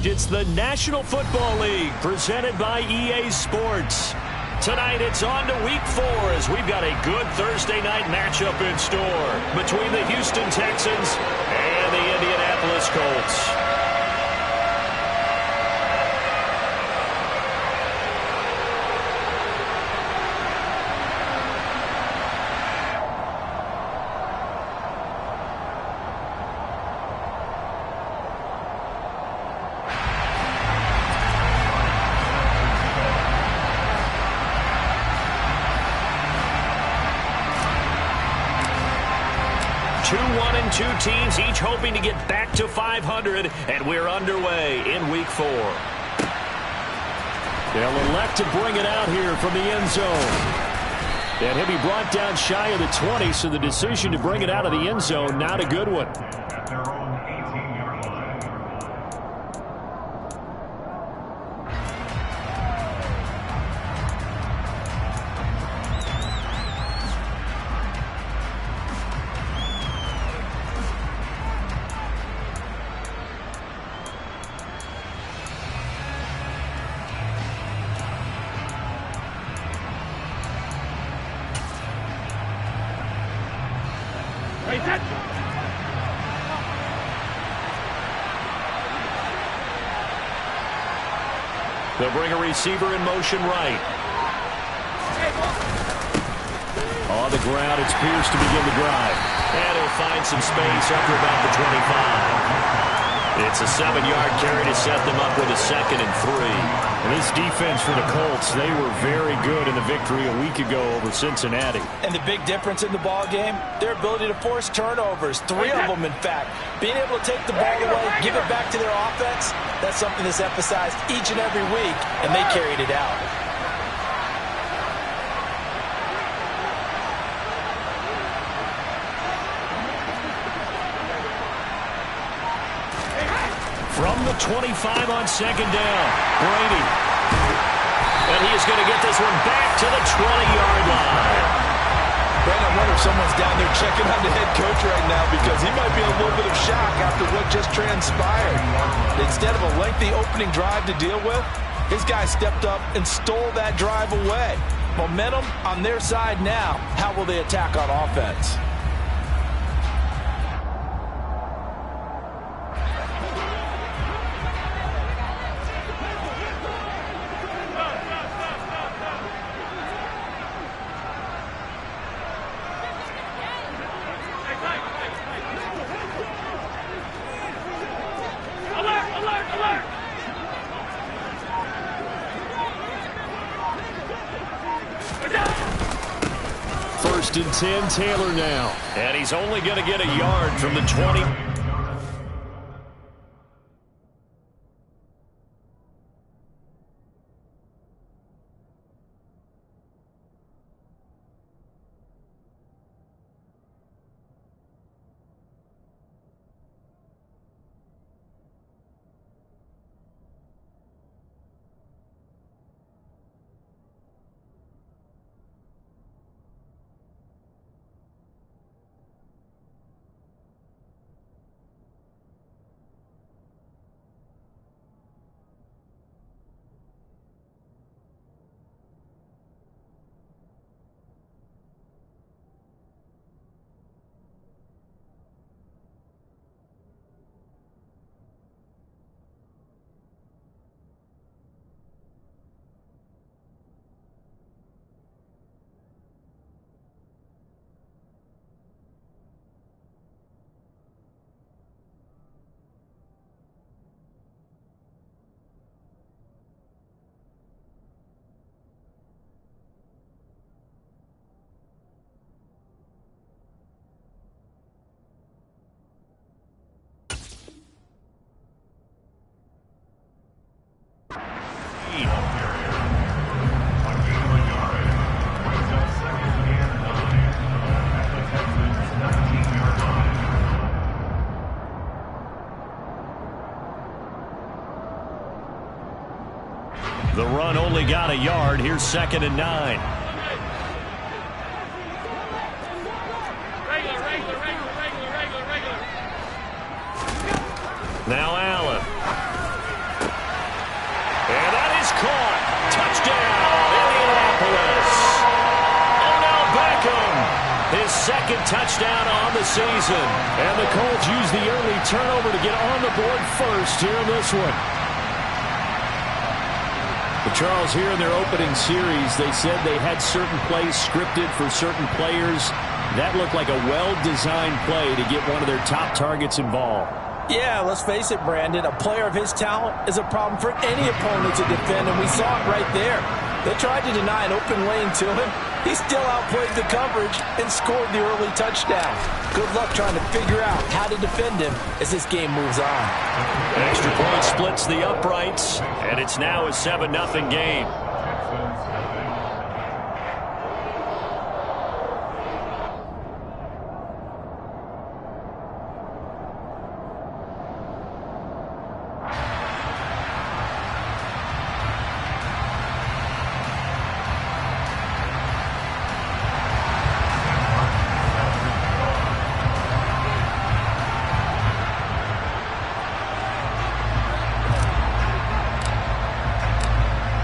It's the National Football League presented by EA Sports. Tonight it's on to Week 4 as we've got a good Thursday night matchup in store between the Houston Texans and the Indianapolis Colts. Two teams each hoping to get back to 500, and we're underway in Week 4. They'll elect to bring it out here from the end zone. And he'll be brought down shy of the 20, so the decision to bring it out of the end zone, not a good one. They'll bring a receiver in motion right. On the ground, it's Pierce to begin the drive. And he'll find some space after about the 25. It's a 7-yard carry to set them up with a 2nd and 3. And this defense for the Colts, they were very good in the victory a week ago over Cincinnati. And the big difference in the ball game, their ability to force turnovers, 3 of them in fact. Being able to take the ball away, give it back to their offense, that's something that's emphasized each and every week, and they carried it out. From the 25 on 2nd down, Brady. And he is going to get this one back to the 20-yard line. Brent, I wonder if someone's down there checking on the head coach right now because he might be in a little bit of shock after what just transpired. Instead of a lengthy opening drive to deal with, his guy stepped up and stole that drive away. Momentum on their side now. How will they attack on offense? First and 10, Taylor now. And he's only going to get a yard from the 20. The run only got a yard. Here's 2nd and 9. Now Allen. second touchdown on the season. And the Colts use the early turnover to get on the board first here in this one. But Charles, here in their opening series, they said they had certain plays scripted for certain players. That looked like a well-designed play to get one of their top targets involved. Yeah, let's face it, Brandon. A player of his talent is a problem for any opponent to defend, and we saw it right there. They tried to deny an open lane to him. He still outplayed the coverage and scored the early touchdown. Good luck trying to figure out how to defend him as this game moves on. Extra point splits the uprights, and it's now a 7-0 game.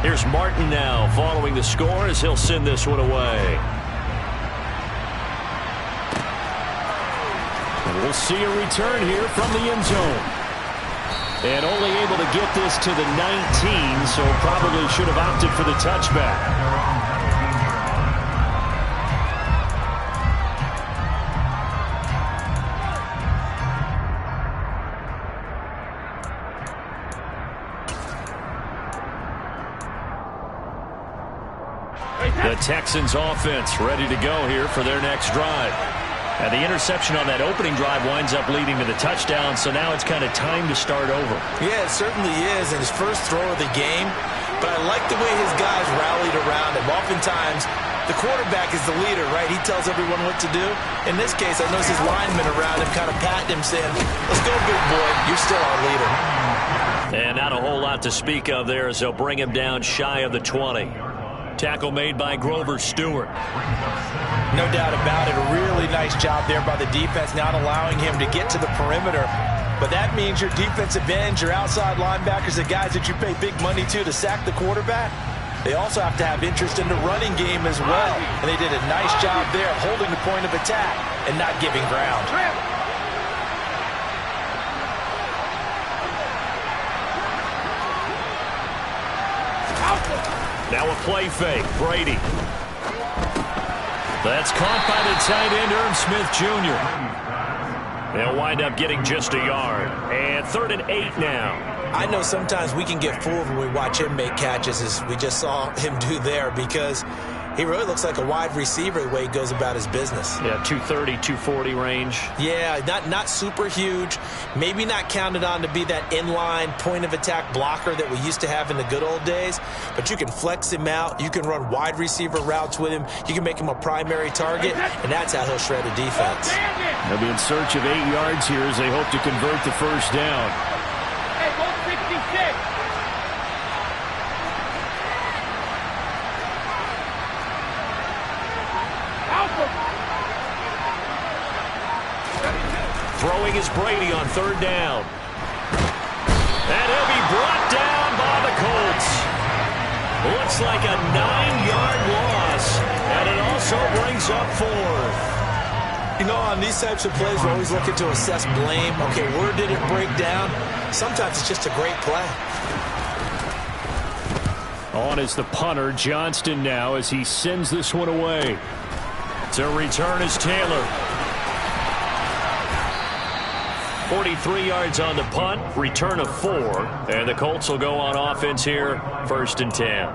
Here's Martin now following the score as he'll send this one away. And we'll see a return here from the end zone. And only able to get this to the 19, so probably should have opted for the touchback. The Texans offense ready to go here for their next drive. And the interception on that opening drive winds up leading to the touchdown, so now it's kind of time to start over. Yeah, it certainly is, and his first throw of the game. But I like the way his guys rallied around him. Oftentimes, the quarterback is the leader, right? He tells everyone what to do. In this case, I noticed his linemen around him kind of patting him, saying, "Let's go, big boy. You're still our leader." And not a whole lot to speak of there as they'll bring him down shy of the 20. Tackle made by Grover Stewart. No doubt about it. A really nice job there by the defense, not allowing him to get to the perimeter. But that means your defensive ends, your outside linebackers, the guys that you pay big money to sack the quarterback, they also have to have interest in the running game as well. And they did a nice job there holding the point of attack and not giving ground. Now a play fake. Brady. That's caught by the tight end, Irv Smith Jr. They'll wind up getting just a yard. And 3rd and 8 now. I know sometimes we can get fooled when we watch him make catches, as we just saw him do there, because he really looks like a wide receiver the way he goes about his business. Yeah, 230, 240 range. Yeah, not super huge. Maybe not counted on to be that inline point-of-attack blocker that we used to have in the good old days. But you can flex him out. You can run wide receiver routes with him. You can make him a primary target, and that's how he'll shred a defense. They'll be in search of 8 yards here as they hope to convert the first down. Hey, go 66. Throwing is Brady on 3rd down. And he'll be brought down by the Colts. Looks like a 9-yard loss. And it also brings up 4th. You know, on these types of plays, we're always looking to assess blame. Okay, where did it break down? Sometimes it's just a great play. On is the punter, Johnston, now as he sends this one away. To return is Taylor. 43 yards on the punt, return of 4, and the Colts will go on offense here, 1st and 10.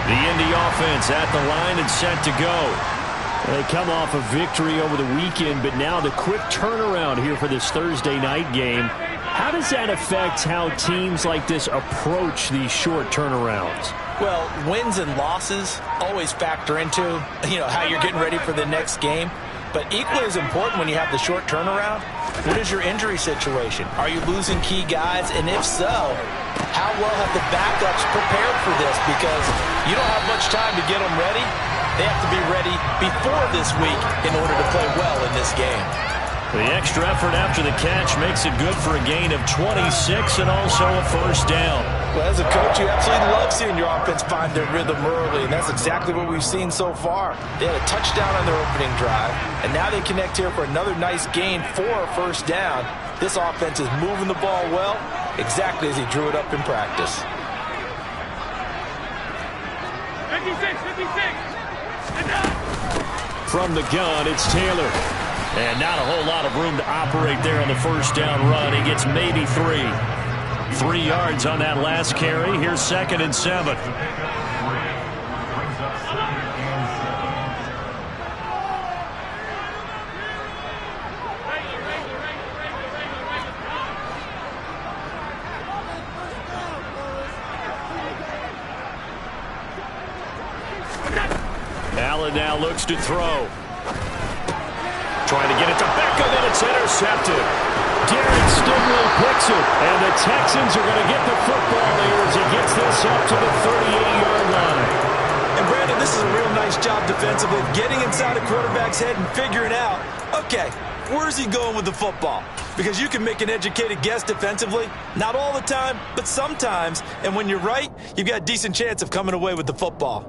The Indy offense at the line and set to go. They come off a victory over the weekend, but now the quick turnaround here for this Thursday night game. How does that affect how teams like this approach these short turnarounds? Well, wins and losses always factor into, how you're getting ready for the next game. But equally as important when you have the short turnaround, what is your injury situation? Are you losing key guys? And if so, how well have the backups prepared for this? Because you don't have much time to get them ready. They have to be ready before this week in order to play well in this game. The extra effort after the catch makes it good for a gain of 26 and also a first down. Well, as a coach, you absolutely love seeing your offense find their rhythm early, and that's exactly what we've seen so far. They had a touchdown on their opening drive, and now they connect here for another nice gain for a first down. This offense is moving the ball well, exactly as he drew it up in practice. 56. From the gun, it's Taylor. And not a whole lot of room to operate there on the first down run. He gets maybe 3. 3 yards on that last carry. Here's 2nd and 7. Allen now looks to throw. Trying to get it to Beckham, and it's intercepted. Darren Stingley picks it, and the Texans are going to get the football here as he gets this up to the 38-yard line. And Brandon, this is a real nice job defensively, getting inside a quarterback's head and figuring out, okay, where's he going with the football? Because you can make an educated guess defensively, not all the time, but sometimes, and when you're right, you've got a decent chance of coming away with the football.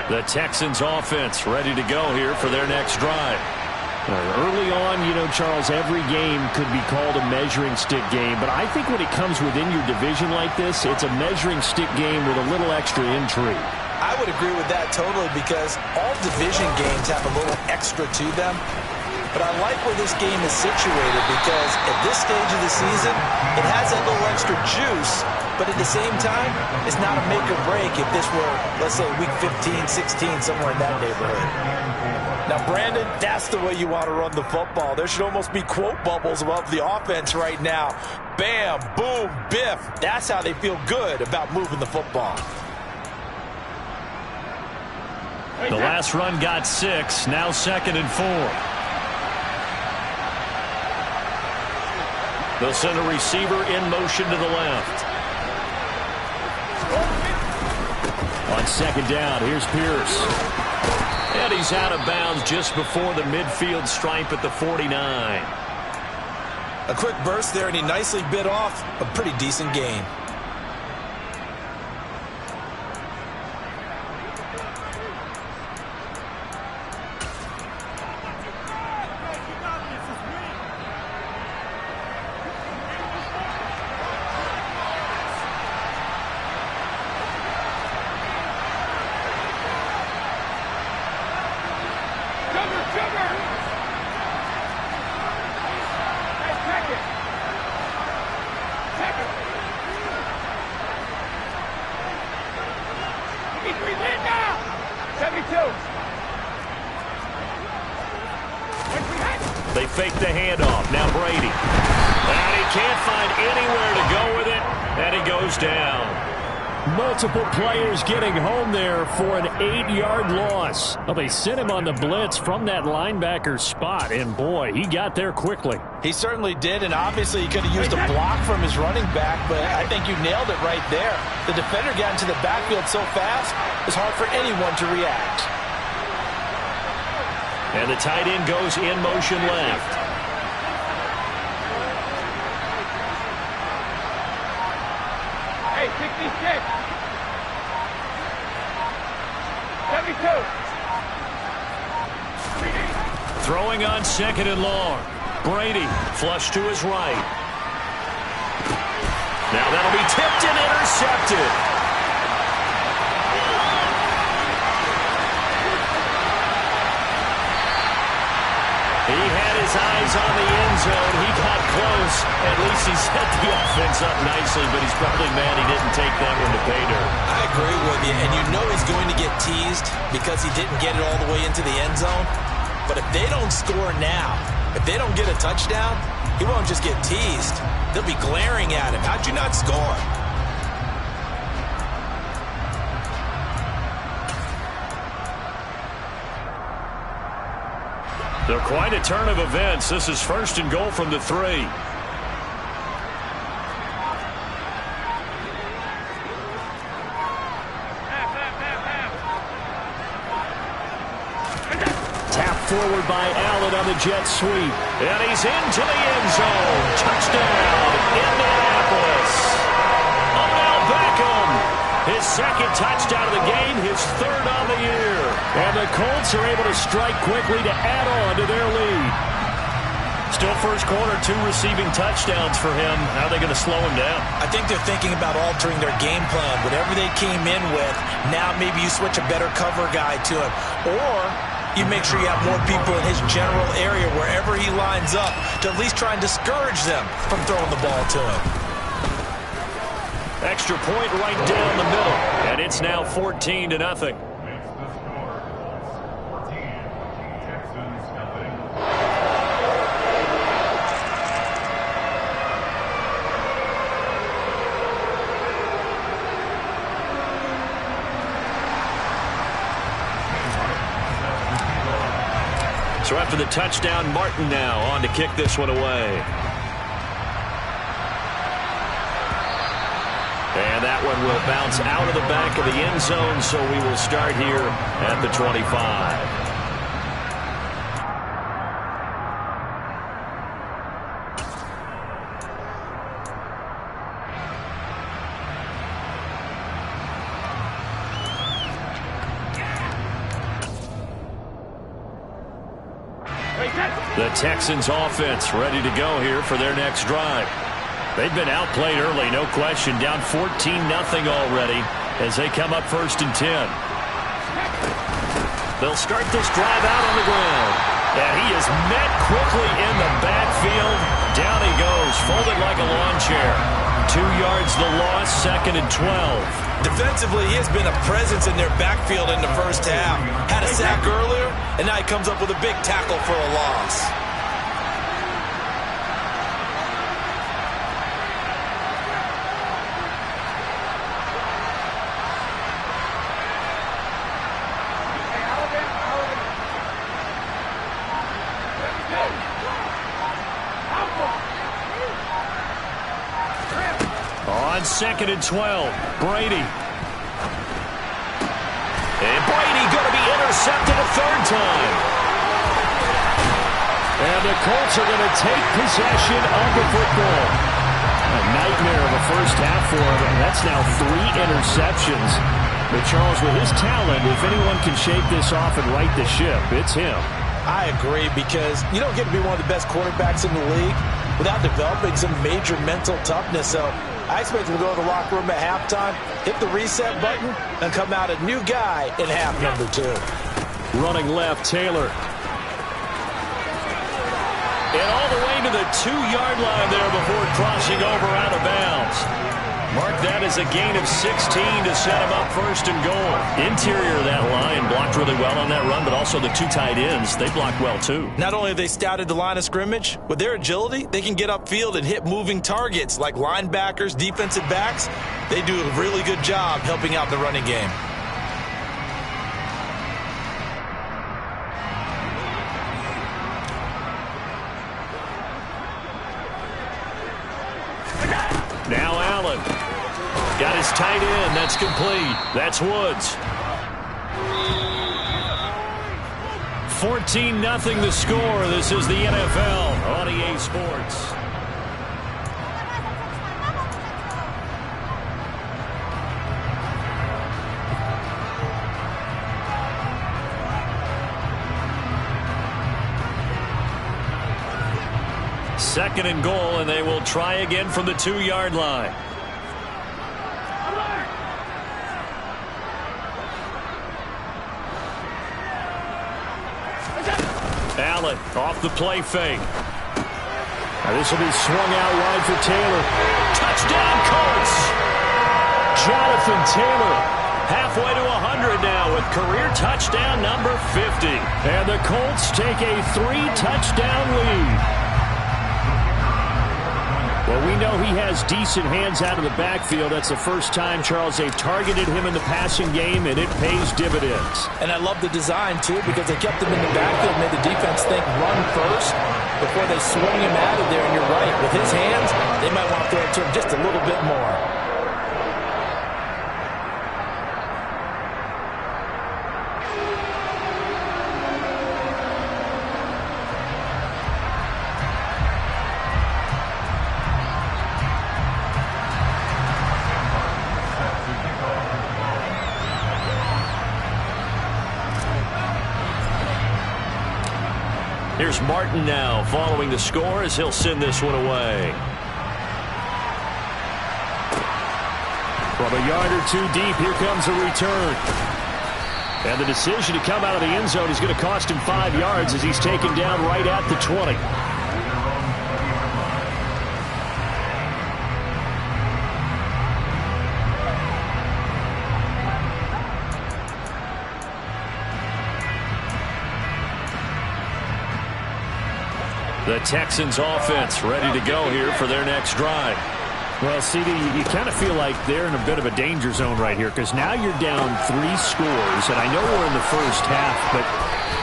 The Texans offense ready to go here for their next drive. Early on, you know, Charles, every game could be called a measuring stick game, but I think when it comes within your division like this, it's a measuring stick game with a little extra intrigue. I would agree with that totally because all division games have a little extra to them. But I like where this game is situated because at this stage of the season, it has that little extra juice. But at the same time, it's not a make or break if this were, let's say, week 15, 16, somewhere in that neighborhood. Now, Brandon, that's the way you want to run the football. There should almost be quote bubbles above the offense right now. Bam, boom, biff. That's how they feel good about moving the football. The last run got 6, now 2nd and 4. They'll send a receiver in motion to the left. On 2nd down, here's Pierce. And he's out of bounds just before the midfield stripe at the 49. A quick burst there, and he nicely bit off a pretty decent gain. They fake the handoff. Now Brady. And he can't find anywhere to go with it. And he goes down. Multiple players getting home there for an 8-yard loss. Well, they sent him on the blitz from that linebacker spot, and boy, he got there quickly. He certainly did, and obviously he could have used a block from his running back, but I think you nailed it right there. The defender got into the backfield so fast, it's hard for anyone to react. And the tight end goes in motion left. Hey, 66. 72. Throwing on 2nd and long. Brady flush to his right. Now that'll be tipped and intercepted. He had his eyes on the end zone. He got close. At least he set the offense up nicely, but he's probably mad he didn't take that one to pay dirt. I agree with you, and you know he's going to get teased because he didn't get it all the way into the end zone. But if they don't score now, if they don't get a touchdown, he won't just get teased. They'll be glaring at him. How'd you not score? So quite a turn of events. This is 1st and goal from the 3. forward by Allen on the jet sweep. And he's into the end zone. Touchdown, Indianapolis. Odell Beckham. His second touchdown of the game, his third on the year. And the Colts are able to strike quickly to add on to their lead. Still first quarter, 2 receiving touchdowns for him. How are they going to slow him down? I think they're thinking about altering their game plan. Whatever they came in with, now maybe you switch a better cover guy to him. Or you make sure you have more people in his general area wherever he lines up to at least try and discourage them from throwing the ball to him. Extra point right down the middle. And it's now 14-0. So after the touchdown, Martin now on to kick this one away. And that one will bounce out of the back of the end zone, so we will start here at the 25. The Texans offense ready to go here for their next drive. They've been outplayed early, no question. Down 14-0 already as they come up 1st and 10. They'll start this drive out on the ground. And he is met quickly in the backfield. Down he goes, folded like a lawn chair. 2 yards the loss, 2nd and 12. Defensively, he has been a presence in their backfield in the first half. Had a sack earlier, and now he comes up with a big tackle for a loss. On 2nd and 12, Brady. And Brady going to be intercepted a 3rd time. And the Colts are going to take possession of the football. A nightmare of a first half for him, and that's now 3 interceptions. But Charles, with his talent, if anyone can shake this off and right the ship, it's him. I agree, because you don't get to be one of the best quarterbacks in the league without developing some major mental toughness. So I expect him to go to the locker room at halftime, hit the reset button, and come out a new guy in half number 2. Running left, Taylor. And all the way to the 2-yard line there before crossing over out of bounds. Mark that as a gain of 16 to set him up 1st and goal. Interior of that line blocked really well on that run, but also the 2 tight ends, they blocked well too. Not only have they scouted the line of scrimmage, with their agility, they can get upfield and hit moving targets like linebackers, defensive backs. They do a really good job helping out the running game. Now Allen. Got his tight end. That's complete. That's Woods. 14-0 the score. This is the NFL on EA Sports. Second and goal, and they will try again from the 2-yard line. Allen off the play fake. Now this will be swung out wide for Taylor. Touchdown, Colts! Jonathan Taylor. Halfway to 100 now with career touchdown number 50. And the Colts take a 3-touchdown lead. Well, we know he has decent hands out of the backfield. That's the first time, Charles, they've targeted him in the passing game, and it pays dividends. And I love the design, too, because they kept him in the backfield, made the defense think run first before they swing him out of there. And you're right, with his hands, they might want to throw it to him just a little bit more. Here's Martin now following the score as he'll send this one away. From a yard or two deep, here comes a return. And the decision to come out of the end zone is going to cost him 5 yards as he's taken down right at the 20. The Texans offense ready to go here for their next drive. Well, CD, you kind of feel like they're in a bit of a danger zone right here because now you're down 3 scores, and I know we're in the first half, but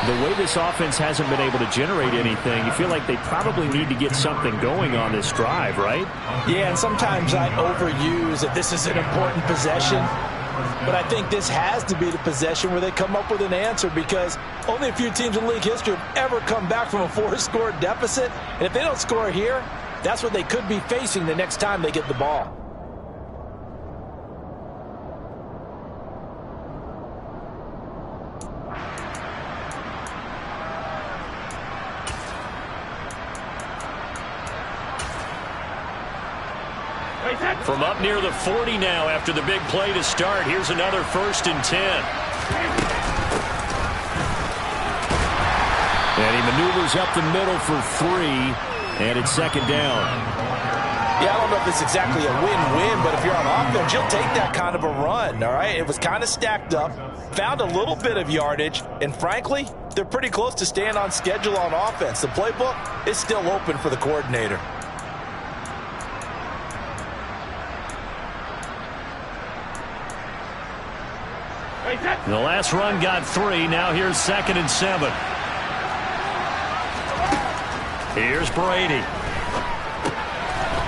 the way this offense hasn't been able to generate anything, you feel like they probably need to get something going on this drive, right? Yeah, and sometimes I overuse that this is an important possession, but I think this has to be the possession where they come up with an answer because only a few teams in league history have ever come back from a 4-score deficit, and if they don't score here, that's what they could be facing the next time they get the ball. From up near the 40 now after the big play to start. Here's another 1st and 10. And he maneuvers up the middle for 3. And it's 2nd down. Yeah, I don't know if it's exactly a win-win, but if you're on offense, you'll take that kind of a run, all right? It was kind of stacked up, found a little bit of yardage, and frankly, they're pretty close to staying on schedule on offense. The playbook is still open for the coordinator. The last run got 3. Now here's 2nd and 7. Here's Brady.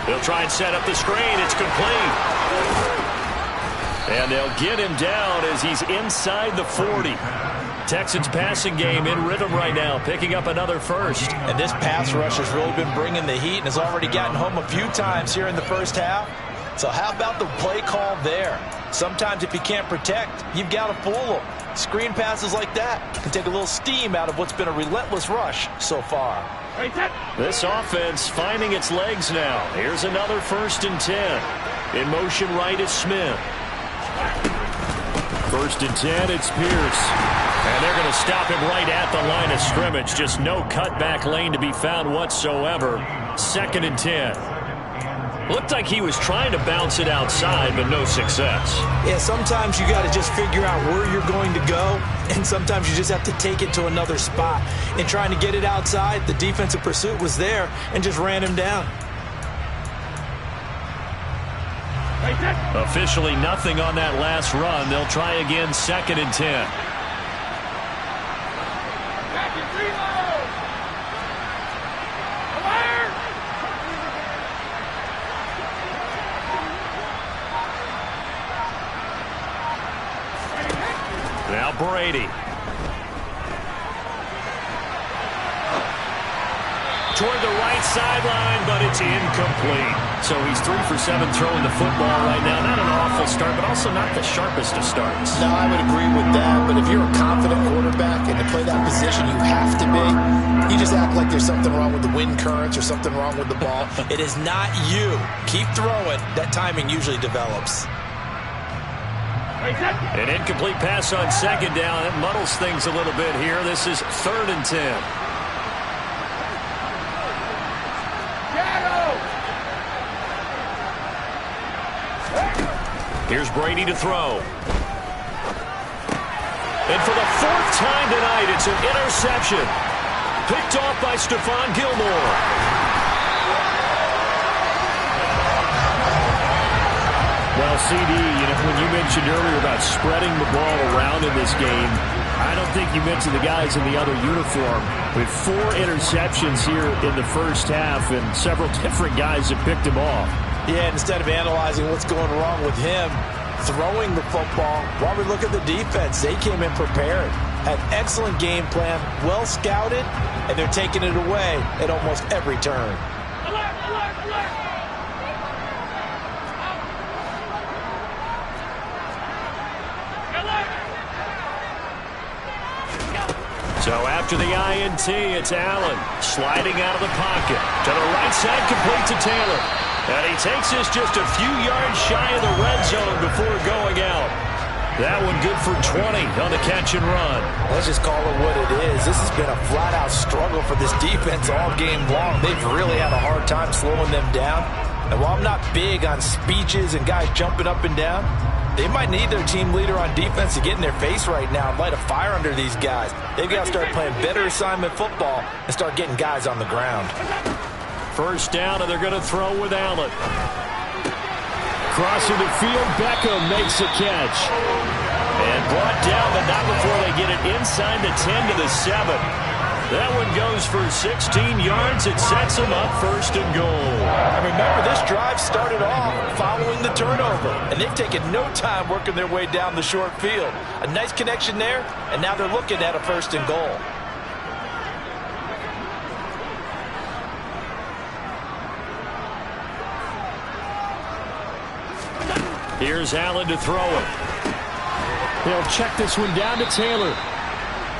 They'll try and set up the screen. It's complete. And they'll get him down as he's inside the 40. Texans passing game in rhythm right now, picking up another 1st. And this pass rush has really been bringing the heat and has already gotten home a few times here in the first half. So how about the play call there? Sometimes if you can't protect, you've got to fool them. Screen passes like that can take a little steam out of what's been a relentless rush so far. This offense finding its legs now. Here's another 1st and 10. In motion right is Smith. 1st and 10, it's Pierce. And they're going to stop him right at the line of scrimmage. Just no cutback lane to be found whatsoever. 2nd and 10. Looked like he was trying to bounce it outside, but no success. Yeah, sometimes you got to just figure out where you're going to go, and sometimes you just have to take it to another spot. In trying to get it outside, the defensive pursuit was there and just ran him down. Officially nothing on that last run. They'll try again, 2nd and 10. Now Brady. Toward the right sideline, but it's incomplete. So he's 3 for 7 throwing the football right now. Not an awful start, but also not the sharpest of starts. No, I would agree with that. But if you're a confident quarterback and to play that position, you have to be. You just act like there's something wrong with the wind currents or something wrong with the ball. It is not you. Keep throwing. That timing usually develops. An incomplete pass on 2nd down. It muddles things a little bit here. This is 3rd and 10. Here's Brady to throw. And for the 4th time tonight, it's an interception. Picked off by Stephon Gilmore. Well, CD, when you mentioned earlier about spreading the ball around in this game, I don't think you mentioned the guys in the other uniform. With 4 interceptions here in the first half, and several different guys have picked him off. Yeah, instead of analyzing what's going wrong with him, throwing the football, while we look at the defense, they came in prepared. Had excellent game plan, well scouted, and they're taking it away at almost every turn. So after the INT, it's Allen sliding out of the pocket. To the right side, complete to Taylor. And he takes this just a few yards shy of the red zone before going out. That one good for 20 on the catch and run. Let's just call it what it is. This has been a flat-out struggle for this defense all game long. They've really had a hard time slowing them down. And while I'm not big on speeches and guys jumping up and down, they might need their team leader on defense to get in their face right now and light a fire under these guys. They've got to start playing better assignment football and start getting guys on the ground. First down, and they're going to throw with Allen. Crossing the field, Beckham makes a catch. And brought down, but not before they get it inside the 10 to the 7. That one goes for 16 yards. It sets them up first and goal. And remember, this drive started off following the turnover, and they've taken no time working their way down the short field. A nice connection there, and now they're looking at a first and goal. Here's Allen to throw it. They'll check this one down to Taylor.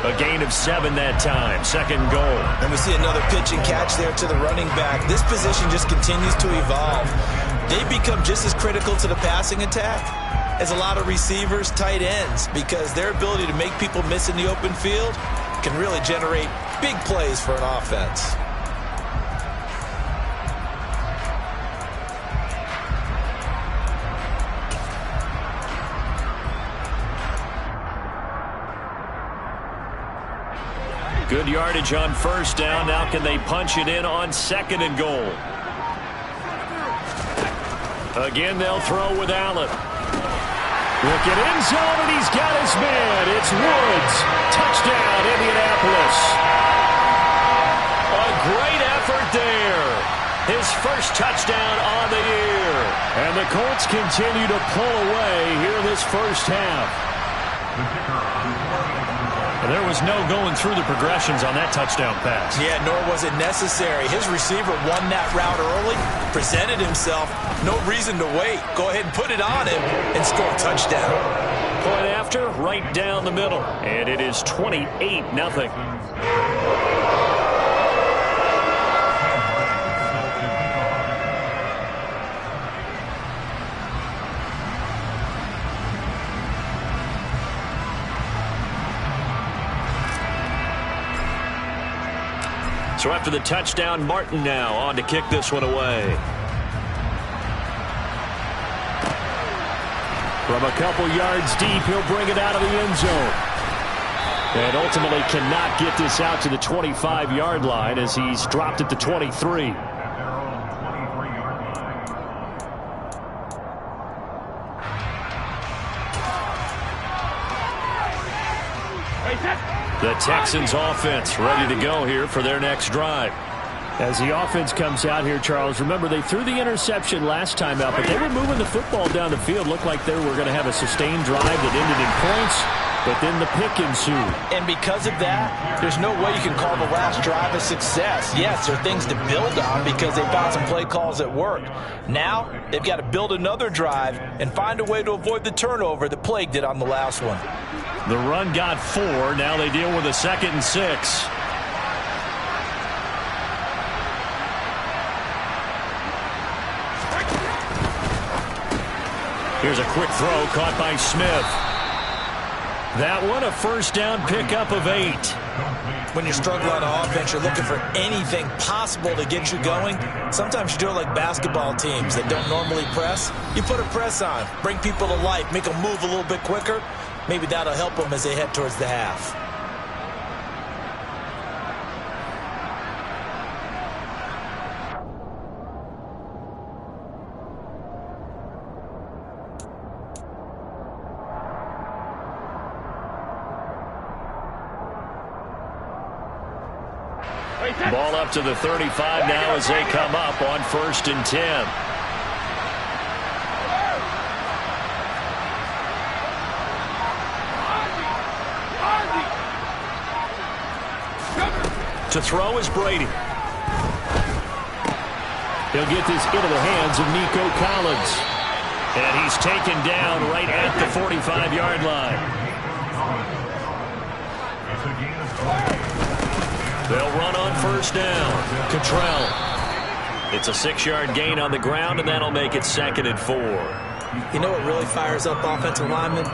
A gain of 7 that time. Second goal. And we see another pitch and catch there to the running back. This position just continues to evolve. They become just as critical to the passing attack as a lot of receivers, tight ends, because their ability to make people miss in the open field can really generate big plays for an offense. Good yardage on first down. Now can they punch it in on second and goal? Again, they'll throw with Allen. Look at end zone, and he's got his man. It's Woods. Touchdown, Indianapolis. A great effort there. His first touchdown on the year. And the Colts continue to pull away here this first half. There was no going through the progressions on that touchdown pass. Yeah, nor was it necessary. His receiver won that route early, presented himself. No reason to wait. Go ahead and put it on him and score a touchdown. Point after, right down the middle. And it is 28-0. So after the touchdown, Martin now on to kick this one away. From a couple yards deep, he'll bring it out of the end zone. And ultimately cannot get this out to the 25-yard line as he's dropped at the 23. The Texans offense ready to go here for their next drive. As the offense comes out here, Charles, remember they threw the interception last time out, but they were moving the football down the field. Looked like they were going to have a sustained drive that ended in points, but then the pick ensued. And because of that, there's no way you can call the last drive a success. Yes, there are things to build on because they found some play calls that work. Now, they've got to build another drive and find a way to avoid the turnover that plagued it on the last one. The run got 4. Now they deal with a 2nd and 6. Here's a quick throw caught by Smith. That one a first down pickup of 8. When you struggle on offense, you're looking for anything possible to get you going. Sometimes you do it like basketball teams that don't normally press. You put a press on, bring people to life, make them move a little bit quicker. Maybe that'll help them as they head towards the half. Ball up to the 35 now as they come up on 1st and 10. To throw is Brady. He'll get this into the hands of Nico Collins. And he's taken down right at the 45-yard line. They'll run on first down. Cottrell. It's a 6-yard gain on the ground, and that'll make it 2nd and 4. You know what really fires up offensive linemen?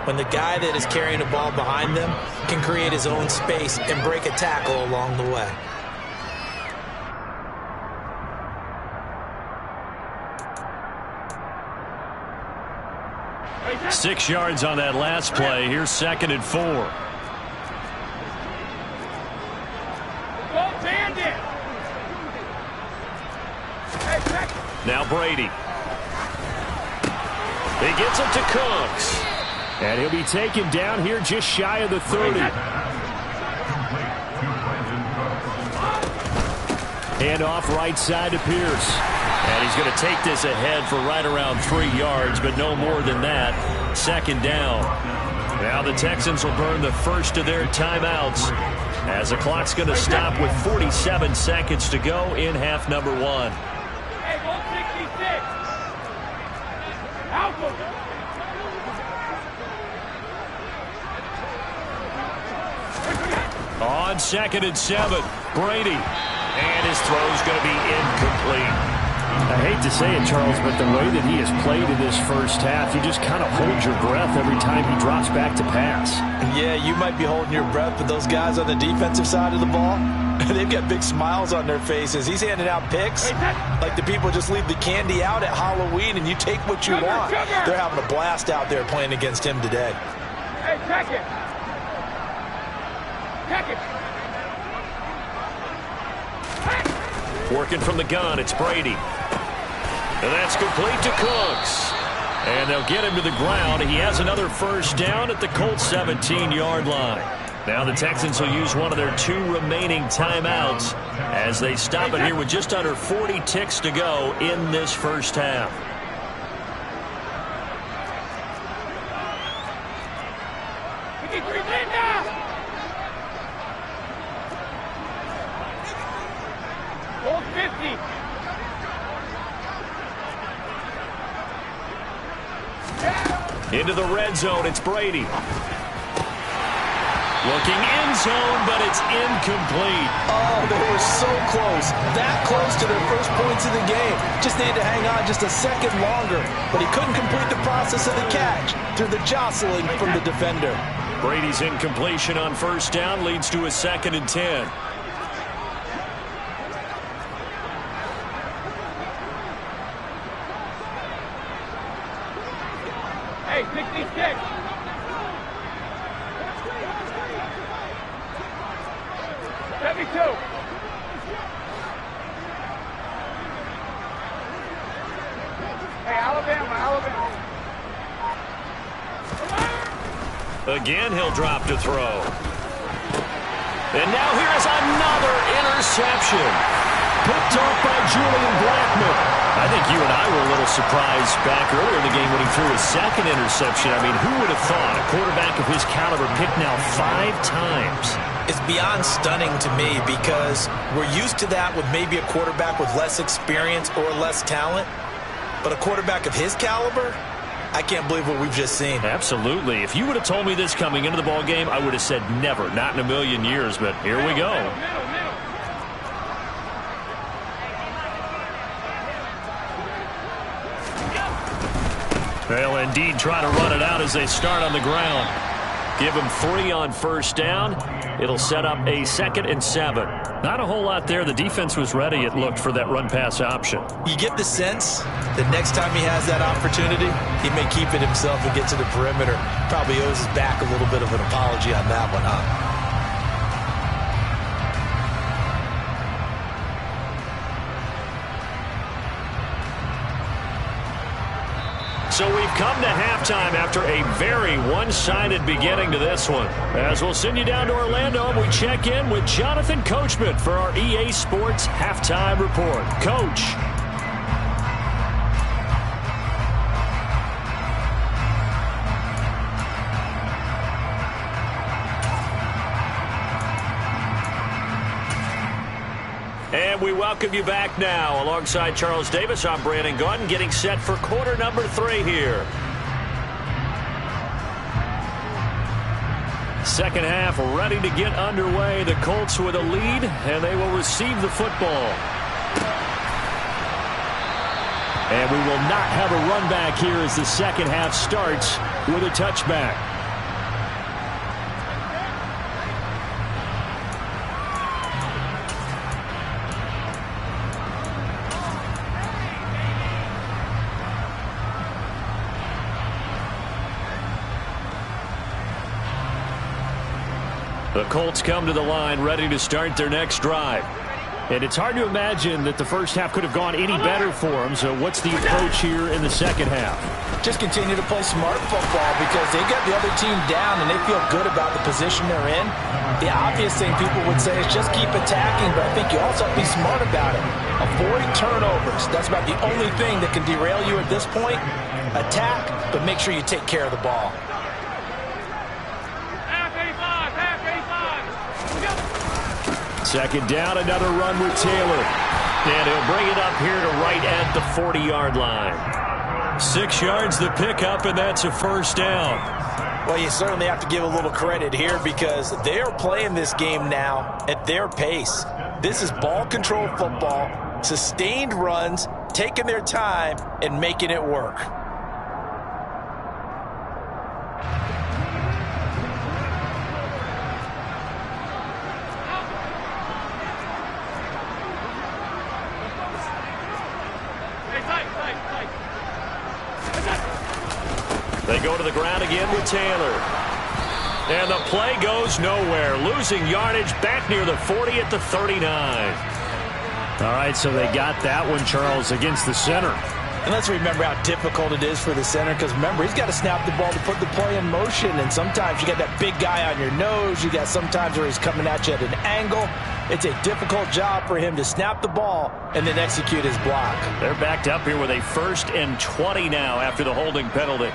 When the guy that is carrying the ball behind them can create his own space and break a tackle along the way. – 6 yards on that last play. Here's 2nd and 4. Now Brady. He gets it to Cooks. And he'll be taken down here just shy of the 30. Hand off right side to Pierce. And he's going to take this ahead for right around 3 yards, but no more than that. 2nd down. Now the Texans will burn the first of their timeouts as the clock's going to stop with 47 seconds to go in half number 1. On 2nd and 7, Brady. And his throw's going to be incomplete. I hate to say it, Charles, but the way that he has played in this first half, you just kind of hold your breath every time he drops back to pass. Yeah, you might be holding your breath, but those guys on the defensive side of the ball, they've got big smiles on their faces. He's handing out picks like the people just leave the candy out at Halloween and you take what you want. They're having a blast out there playing against him today. Hey, check it. Check it. Working from the gun, it's Brady. And that's complete to Cooks. And they'll get him to the ground. He has another first down at the Colts 17-yard line. Now the Texans will use one of their 2 remaining timeouts as they stop it here with just under 40 ticks to go in this first half. Hold 50. Into the red zone, it's Brady. Looking end zone, but it's incomplete. Oh, they were so close. That close to their first points of the game. Just needed to hang on just a second longer. But he couldn't complete the process of the catch through the jostling from the defender. Brady's incompletion on first down leads to a 2nd and 10. Hey, 66. Hey, Alabama. Again, he'll drop to throw. And now here is another interception. Picked off by Julian Blackmon. I think you and I were a little surprised back earlier in the game when he threw his 2nd interception. I mean, who would have thought a quarterback of his caliber picked now 5 times? It's beyond stunning to me because we're used to that with maybe a quarterback with less experience or less talent. But a quarterback of his caliber, I can't believe what we've just seen. Absolutely. If you would have told me this coming into the ball game, I would have said never, not in a million years. But here we go. They'll indeed try to run it out as they start on the ground. Give them 3 on first down. It'll set up a 2nd and 7. Not a whole lot there. The defense was ready, it looked, for that run-pass option. You get the sense that next time he has that opportunity, he may keep it himself and get to the perimeter. Probably owes his back a little bit of an apology on that one, huh? So we've come to halftime after a very one-sided beginning to this one. As we'll send you down to Orlando, and we check in with Jonathan Coachman for our EA Sports Halftime Report. Coach. And we welcome you back now. Alongside Charles Davis, I'm Brandon Gaudin, getting set for quarter number 3 here. Second half ready to get underway. The Colts with a lead, and they will receive the football. And we will not have a run back here as the second half starts with a touchback. The Colts come to the line ready to start their next drive. And it's hard to imagine that the first half could have gone any better for them. So what's the approach here in the second half? Just continue to play smart football because they got the other team down and they feel good about the position they're in. The obvious thing people would say is just keep attacking, but I think you also have to be smart about it. Avoid turnovers. That's about the only thing that can derail you at this point. Attack, but make sure you take care of the ball. Second down, another run with Taylor. And he'll bring it up here to right at the 40-yard line. 6 yards the pickup, and that's a first down. Well, you certainly have to give a little credit here because they are playing this game now at their pace. This is ball control football, sustained runs, taking their time, and making it work. They go to the ground again with Taylor. And the play goes nowhere. Losing yardage back near the 40 at the 39. All right, so they got that one, Charles, against the center. And let's remember how difficult it is for the center because, remember, he's got to snap the ball to put the play in motion. And sometimes you got that big guy on your nose. You got sometimes where he's coming at you at an angle. It's a difficult job for him to snap the ball and then execute his block. They're backed up here with a 1st and 20 now after the holding penalty.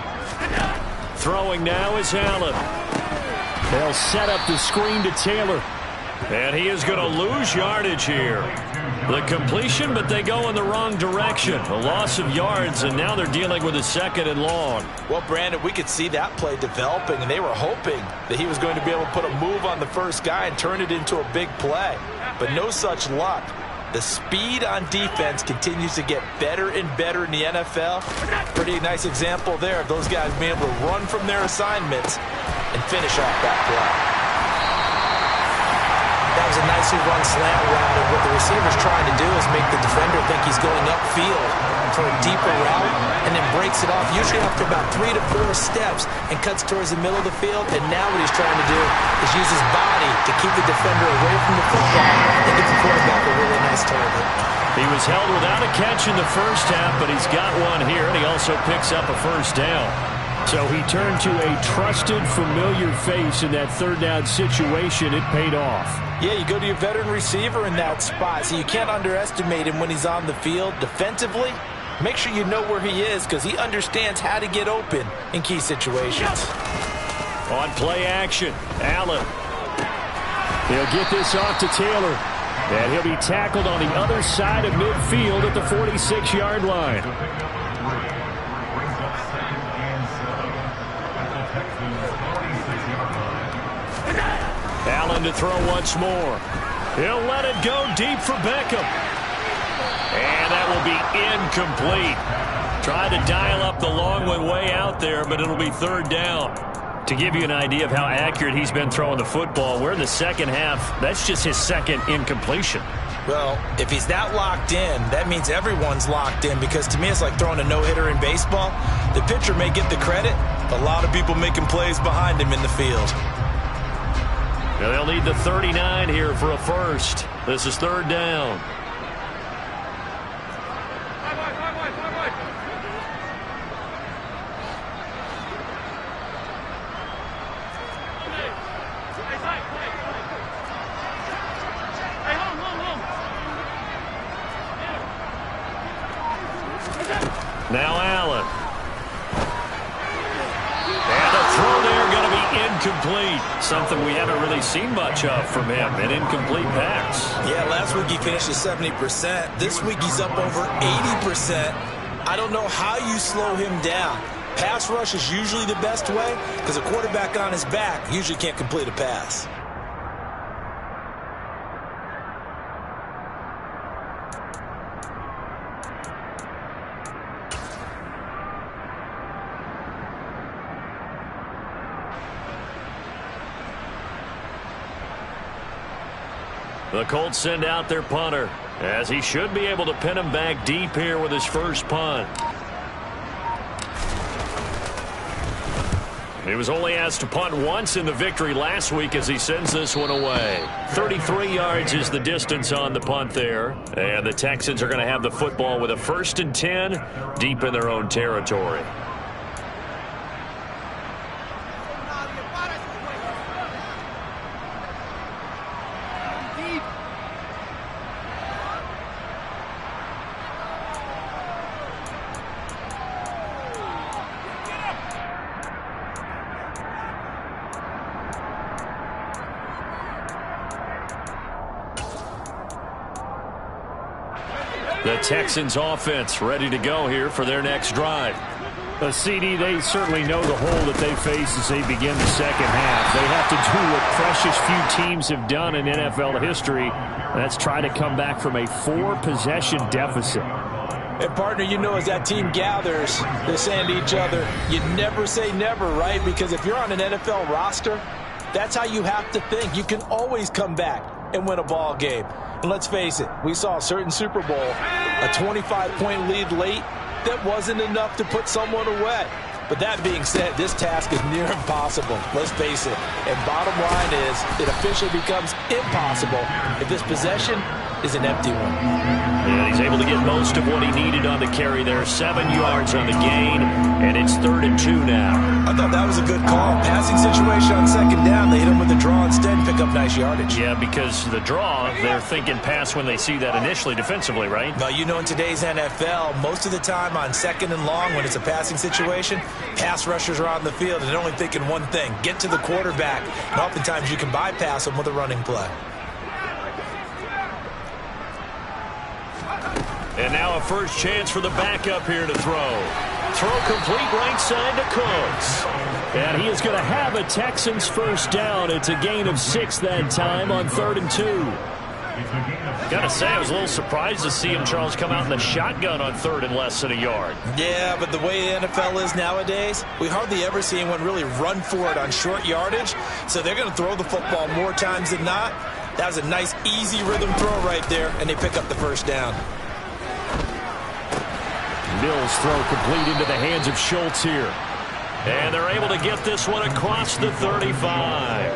Throwing now is Allen. They'll set up the screen to Taylor. And he is going to lose yardage here. The completion, but they go in the wrong direction. A loss of yards, and now they're dealing with a 2nd and long. Well, Brandon, we could see that play developing, and they were hoping that he was going to be able to put a move on the first guy and turn it into a big play. But no such luck. The speed on defense continues to get better and better in the NFL. Pretty nice example there of those guys being able to run from their assignments and finish off that play. That was a nicely run slant route, and what the receiver's trying to do is make the defender think he's going upfield for a deeper route and then breaks it off, usually after about 3 to 4 steps, and cuts towards the middle of the field. And now what he's trying to do is use his body to keep the defender away from the football and give the quarterback a really nice target. He was held without a catch in the first half, but he's got one here, and he also picks up a first down. So he turned to a trusted, familiar face in that 3rd down situation. It paid off. Yeah, you go to your veteran receiver in that spot, so you can't underestimate him when he's on the field. Defensively, make sure you know where he is because he understands how to get open in key situations. On play action, Allen. He'll get this off to Taylor. And he'll be tackled on the other side of midfield at the 46-yard line. Allen to throw once more. He'll let it go deep for Beckham. And that will be incomplete. Tried to dial up the long one way out there, but it'll be 3rd down. To give you an idea of how accurate he's been throwing the football, we're in the second half. That's just his 2nd incompletion. Well, if he's that locked in, that means everyone's locked in because to me it's like throwing a no-hitter in baseball. The pitcher may get the credit, but a lot of people making plays behind him in the field. Now they'll need the 39 here for a first. This is 3rd down. Now Allen. And the throw there going to be incomplete. Something we haven't really seen much of from him. An incomplete pass. Yeah, last week he finished at 70%. This week he's up over 80%. I don't know how you slow him down. Pass rush is usually the best way because a quarterback on his back usually can't complete a pass. The Colts send out their punter, as he should be able to pin him back deep here with his first punt. He was only asked to punt once in the victory last week as he sends this one away. 33 yards is the distance on the punt there. And the Texans are going to have the football with a 1st and 10 deep in their own territory. The Texans offense ready to go here for their next drive. A CD, they certainly know the hole that they face as they begin the second half. They have to do what precious few teams have done in NFL history. That's try to come back from a 4-possession deficit. And partner, you know, as that team gathers, they're saying to each other, you never say never, right? Because if you're on an NFL roster, that's how you have to think. You can always come back and win a ball game. And let's face it, we saw a certain Super Bowl, a 25-point lead late, that wasn't enough to put someone away. But that being said, this task is near impossible. Let's face it. And bottom line is, it officially becomes impossible if this possession is an empty one. And he's able to get most of what he needed on the carry there. 7 yards on the gain, and it's 3rd and 2 now. I thought that was a good call. Passing situation on 2nd down. They hit him with the draw instead and pick up nice yardage. Yeah, because the draw, they're thinking pass when they see that initially defensively, right? Well, you know, in today's NFL, most of the time on 2nd and long when it's a passing situation, pass rushers are on the field and they're only thinking one thing, get to the quarterback. And oftentimes you can bypass them with a running play. And now a first chance for the backup here to throw. Throw complete right side to Cooks. And he is going to have a Texans first down. It's a gain of 6 that time on 3rd and 2. Gotta say, I was a little surprised to see him, Charles, come out in the shotgun on 3rd and less than a yard. Yeah, but the way the NFL is nowadays, we hardly ever see anyone really run for it on short yardage. So they're going to throw the football more times than not. That was a nice, easy rhythm throw right there, and they pick up the first down. Mills throw complete into the hands of Schultz here. And they're able to get this one across the 35.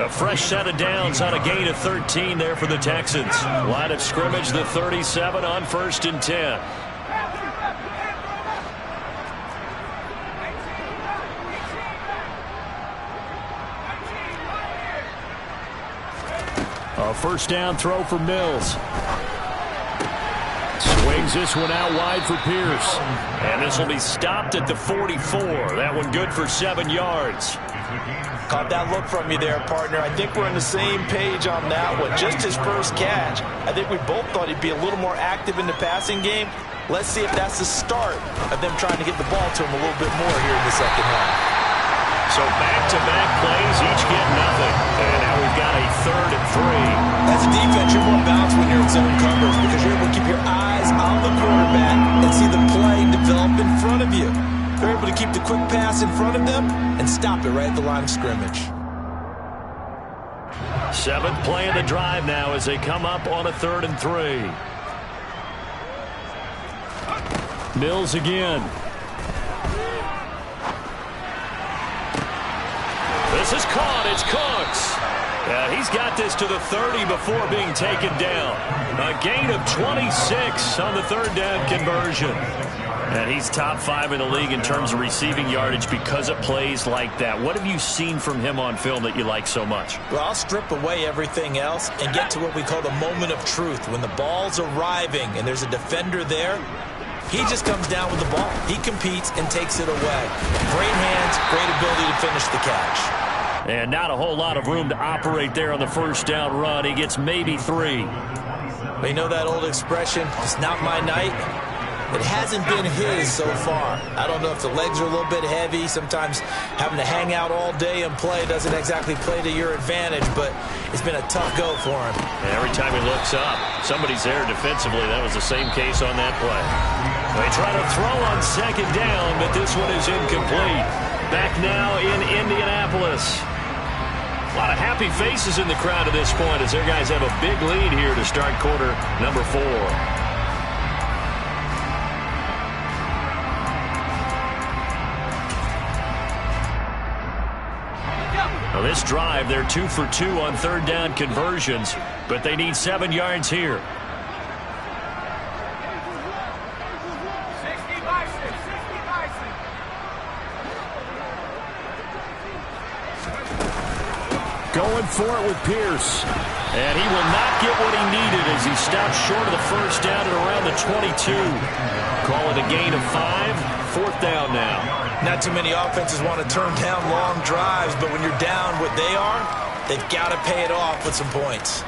A fresh set of downs on a gain of 13 there for the Texans. Line of scrimmage, the 37 on 1st and 10. A first down throw for Mills. Swings this one out wide for Pierce. And this will be stopped at the 44. That one good for 7 yards. Caught that look from you there, partner. I think we're on the same page on that one. Just his first catch. I think we both thought he'd be a little more active in the passing game. Let's see if that's the start of them trying to get the ball to him a little bit more here in the second half. So back-to-back plays, each get nothing. And now we've got a 3rd and 3. As a defense, you're more balanced when you're in zone coverage because you're able to keep your eyes on the quarterback and see the play develop in front of you. They're able to keep the quick pass in front of them and stop it right at the line of scrimmage. 7th play of the drive now as they come up on a 3rd and 3. Mills again. This is caught. It's Cooks. He's got this to the 30 before being taken down. A gain of 26 on the 3rd down conversion. And he's top 5 in the league in terms of receiving yardage because of plays like that. What have you seen from him on film that you like so much? Well, I'll strip away everything else and get to what we call the moment of truth. When the ball's arriving and there's a defender there, he just comes down with the ball. He competes and takes it away. Great hands, great ability to finish the catch. And not a whole lot of room to operate there on the first down run. He gets maybe 3. But you know that old expression, it's not my night? It hasn't been his so far. I don't know if the legs are a little bit heavy. Sometimes having to hang out all day and play doesn't exactly play to your advantage, but it's been a tough go for him. And every time he looks up, somebody's there defensively. That was the same case on that play. They try to throw on second down, but this one is incomplete. Back now in Indianapolis. A lot of happy faces in the crowd at this point as their guys have a big lead here to start quarter number 4. Now this drive, they're 2 for 2 on third down conversions, but they need 7 yards here. Going for it with Pierce. And he will not get what he needed as he stops short of the first down at around the 22. Call it a gain of 5. 4th down now. Not too many offenses want to turn down long drives, but when you're down what they are, they've got to pay it off with some points.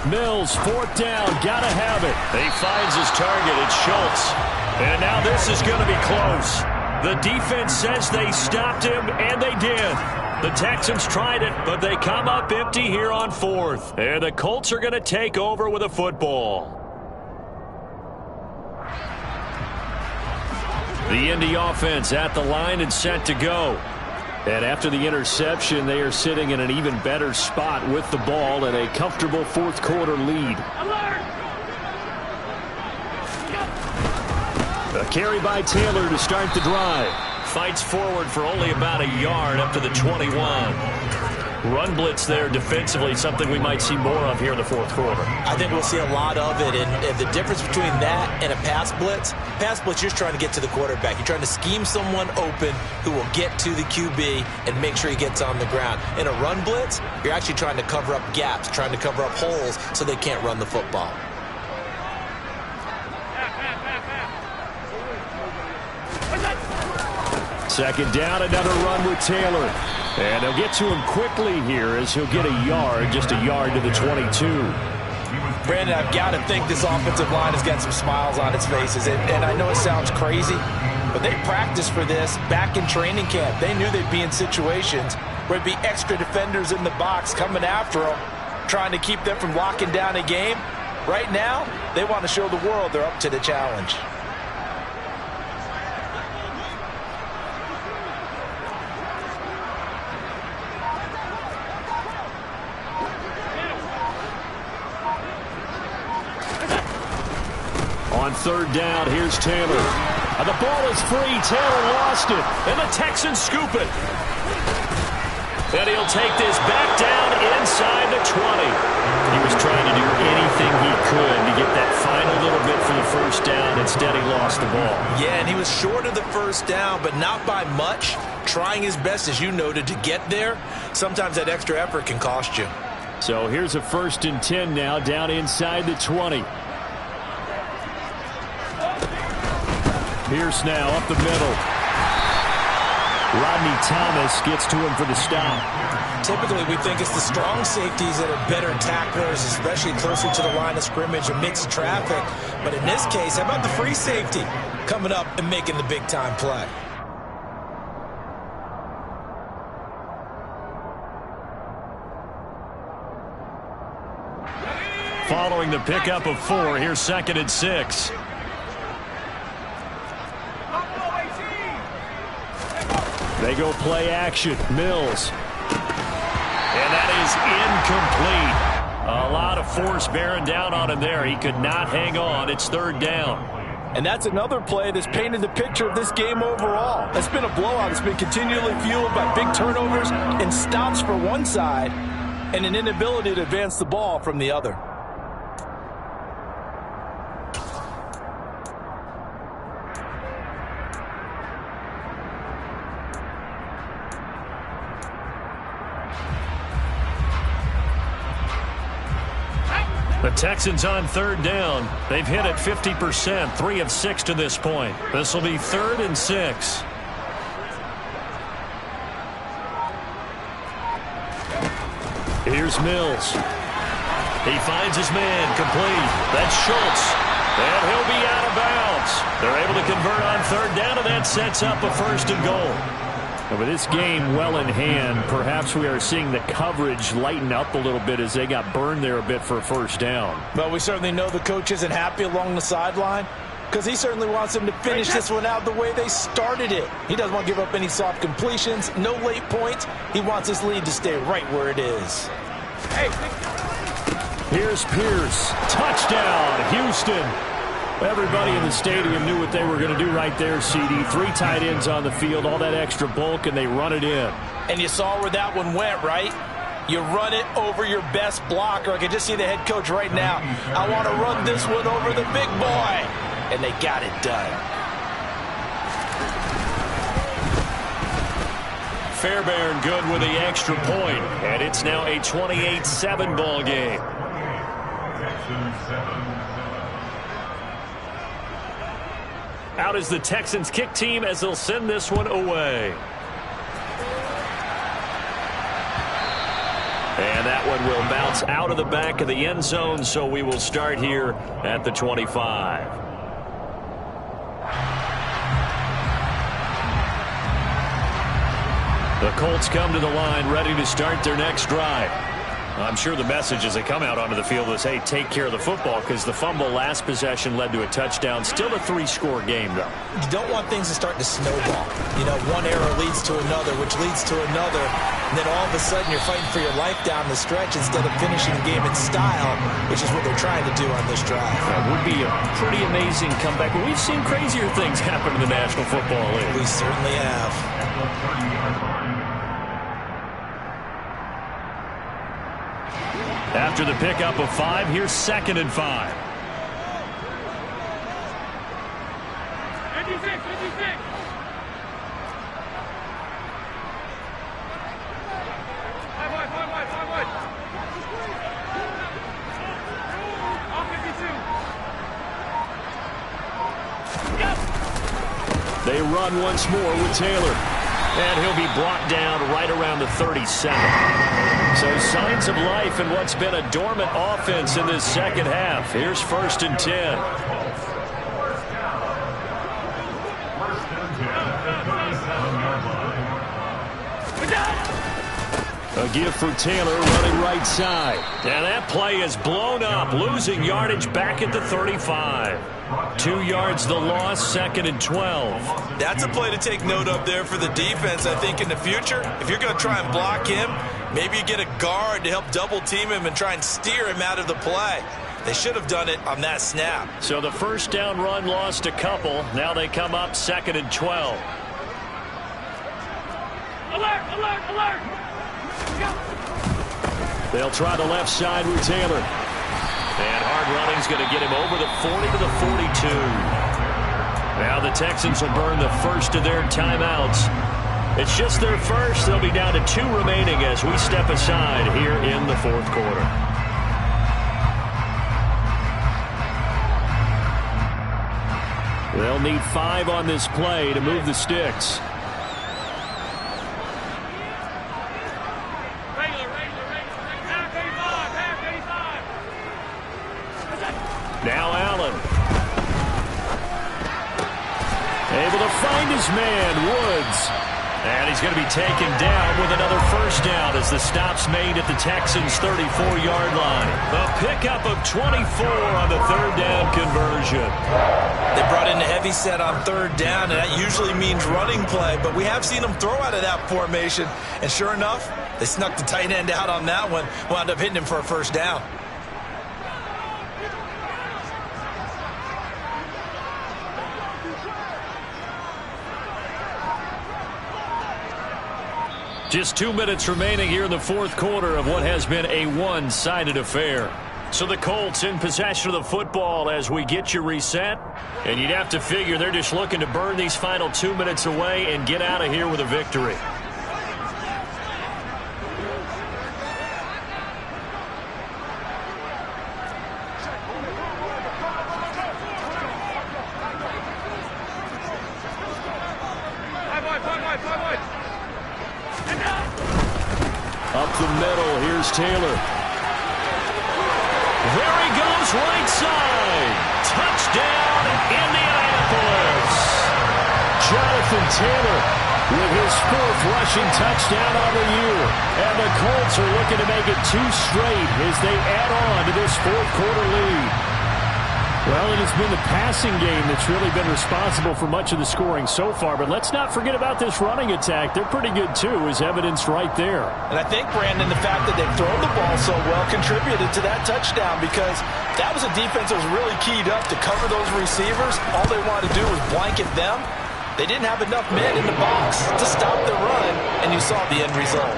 Mills, 4th down, gotta have it. He finds his target, it's Schultz. And now this is going to be close. The defense says they stopped him, and they did. The Texans tried it, but they come up empty here on 4th. And the Colts are going to take over with a football. The Indy offense at the line and set to go. And after the interception, they are sitting in an even better spot with the ball and a comfortable 4th quarter lead. A carry by Taylor to start the drive. Fights forward for only about a yard up to the 21. Run blitz there defensively, something we might see more of here in the 4th quarter. I think we'll see a lot of it, and the difference between that and a pass blitz, you're trying to get to the quarterback. You're trying to scheme someone open who will get to the QB and make sure he gets on the ground. In a run blitz, you're actually trying to cover up gaps, trying to cover up holes so they can't run the football. Second down, another run with Taylor. And they'll get to him quickly here as he'll get a yard, just a yard to the 22. Brandon, I've got to think this offensive line has got some smiles on its faces. And I know it sounds crazy, but they practiced for this back in training camp. They knew they'd be in situations where there'd be extra defenders in the box coming after them, trying to keep them from locking down a game. Right now, they want to show the world they're up to the challenge. On third down, here's Taylor. And the ball is free. Taylor lost it. And the Texans scoop it. And he'll take this back down inside the 20. He was trying to do anything he could to get that final little bit for the first down. Instead, he lost the ball. Yeah, and he was short of the first down, but not by much. Trying his best, as you noted, to get there. Sometimes that extra effort can cost you. So here's a 1st and 10 now, down inside the 20. Pierce now up the middle. Rodney Thomas gets to him for the stop. Typically, we think it's the strong safeties that are better tacklers, especially closer to the line of scrimmage amidst traffic. But in this case, how about the free safety coming up and making the big-time play? Following the pickup of 4, here's 2nd and 6. They go play action. Mills. And that is incomplete. A lot of force bearing down on him there. He could not hang on. It's 3rd down. And that's another play that's painted the picture of this game overall. It's been a blowout. It's been continually fueled by big turnovers and stops for one side and an inability to advance the ball from the other. Texans on third down. They've hit it 50%, 3 of 6 to this point. This will be 3rd and 6. Here's Mills. He finds his man, complete. That's Schultz. And he'll be out of bounds. They're able to convert on third down, and that sets up a 1st and goal. And with this game well in hand, perhaps we are seeing the coverage lighten up a little bit as they got burned there a bit for a 1st down. Well, we certainly know the coach isn't happy along the sideline because he certainly wants them to finish this one out the way they started it. He doesn't want to give up any soft completions, no late points. He wants his lead to stay right where it is. Hey, here's Pierce. Touchdown, Houston. Everybody in the stadium knew what they were going to do right there, CD. 3 tight ends on the field, all that extra bulk, and they run it in. And you saw where that one went, right? You run it over your best blocker. I can just see the head coach right now. I want to run this one over the big boy. And they got it done. Fairbairn good with the extra point, and it's now a 28-7 ball game. Out is the Texans kick team as they'll send this one away. And that one will bounce out of the back of the end zone, so we will start here at the 25. The Colts come to the line ready to start their next drive. I'm sure the message as they come out onto the field is, hey, take care of the football, because the fumble last possession led to a touchdown. Still a 3-score game, though. You don't want things to start to snowball. You know, one error leads to another, which leads to another. And then all of a sudden you're fighting for your life down the stretch instead of finishing the game in style, which is what they're trying to do on this drive. That would be a pretty amazing comeback. But we've seen crazier things happen in the National Football League. We certainly have. After the pickup of 5, here's 2nd and 5. 56, 56. Five wide. All 52. They run once more with Taylor. And he'll be brought down right around the 37. So signs of life in what's been a dormant offense in this second half. Here's 1st and 10. A give for Taylor running right side. And that play is blown up, losing yardage back at the 35. 2 yards the loss, 2nd and 12. That's a play to take note of there for the defense, I think, in the future. If you're going to try and block him, maybe you get a guard to help double team him and try and steer him out of the play. They should have done it on that snap. So the 1st down run lost a couple. Now they come up 2nd and 12. Alert! They'll try the left side with Taylor. And hard running's going to get him over the 40 to the 42. Now the Texans will burn the first of their timeouts. It's just their first. They'll be down to 2 remaining as we step aside here in the 4th quarter. They'll need 5 on this play to move the sticks. Now Allen. Able to find his man, Woods. And he's going to be taken down with another 1st down as the stop's made at the Texans' 34-yard line. A pickup of 24 on the 3rd down conversion. They brought in a heavy set on 3rd down, and that usually means running play, but we have seen them throw out of that formation. And sure enough, they snuck the tight end out on that one, wound up hitting him for a 1st down. Just 2 minutes remaining here in the 4th quarter of what has been a one-sided affair. So the Colts in possession of the football as we get you reset. And you'd have to figure they're just looking to burn these final 2 minutes away and get out of here with a victory. middle. Here's Taylor. There he goes, right side. Touchdown, Indianapolis. Jonathan Taylor with his 4th rushing touchdown on the year. And the Colts are looking to make it 2 straight as they add on to this 4th quarter lead. Well, and it's been the passing game that's really been responsible for much of the scoring so far. But let's not forget about this running attack. They're pretty good, too, as evidenced right there. And I think, Brandon, the fact that they've thrown the ball so well contributed to that touchdown, because that was a defense that was really keyed up to cover those receivers. All they wanted to do was blanket them. They didn't have enough men in the box to stop the run, and you saw the end result.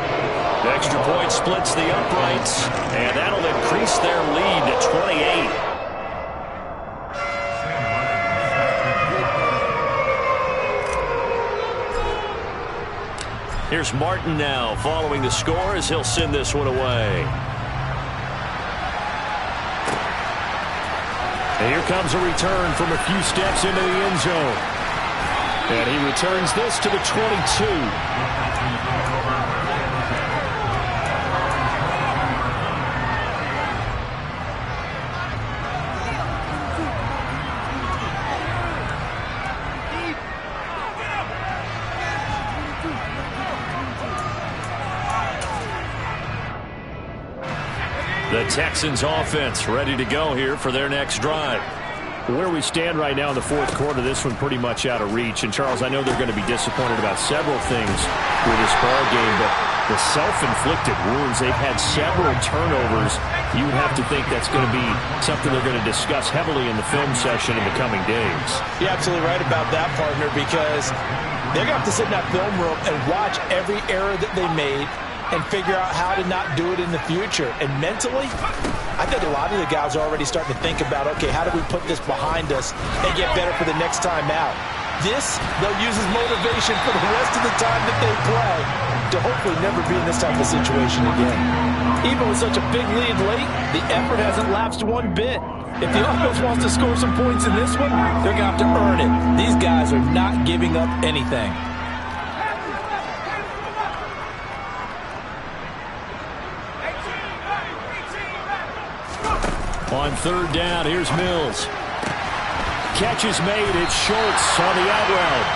The extra point splits the uprights, and that'll increase their lead to 28. Here's Martin now following the score as he'll send this one away. And here comes a return from a few steps into the end zone. And he returns this to the 22. The Texans offense ready to go here for their next drive. Where we stand right now in the 4th quarter, this one pretty much out of reach. And, Charles, I know they're going to be disappointed about several things with this ball game, but the self-inflicted wounds, they've had several turnovers. You would have to think that's going to be something they're going to discuss heavily in the film session in the coming days. You're absolutely right about that, partner, because they're going to have to sit in that film room and watch every error that they made and figure out how to not do it in the future. And mentally, I think a lot of the guys are already starting to think about, okay, how do we put this behind us and get better for the next time out? This, they'll use as motivation for the rest of the time that they play to hopefully never be in this type of situation again. Even with such a big lead late, the effort hasn't lapsed one bit. If the offense wants to score some points in this one, they're going to have to earn it. These guys are not giving up anything. On 3rd down, here's Mills. Catch is made. It's Schultz on the out route.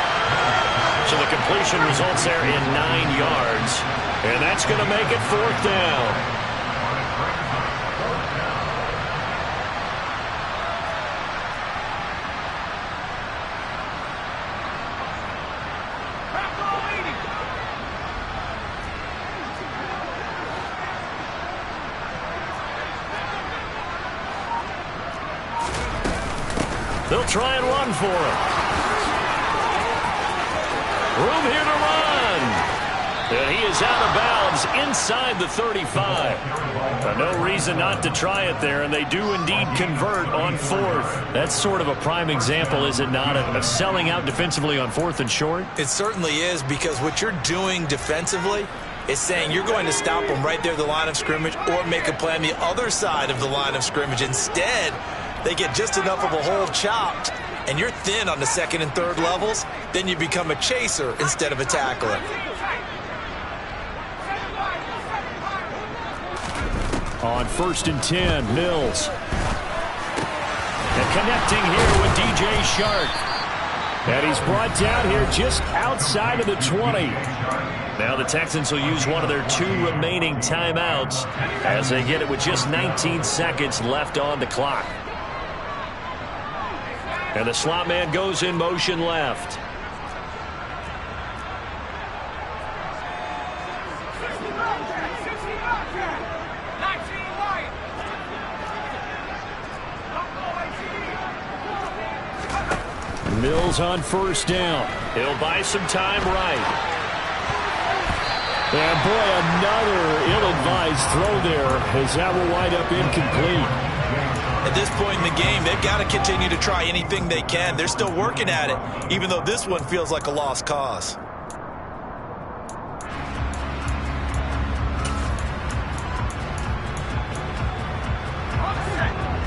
So the completion results there in 9 yards. And that's going to make it 4th down. They'll try and run for it. Room here to run. And he is out of bounds inside the 35. But no reason not to try it there, and they do indeed convert on 4th. That's sort of a prime example, is it not, of selling out defensively on 4th and short? It certainly is, because what you're doing defensively is saying you're going to stop them right there at the line of scrimmage or make a play on the other side of the line of scrimmage. Instead, they get just enough of a hole chopped, and you're thin on the 2nd and 3rd levels, then you become a chaser instead of a tackler. On 1st and 10, Mills. And connecting here with DJ Shark. And he's brought down here just outside of the 20. Now the Texans will use one of their 2 remaining timeouts as they get it with just 19 seconds left on the clock. And the slot man goes in motion left. Mills on 1st down. He'll buy some time right. And boy, another ill-advised throw there as that will wind up incomplete. At this point in the game, they've got to continue to try anything they can. They're still working at it, even though this one feels like a lost cause.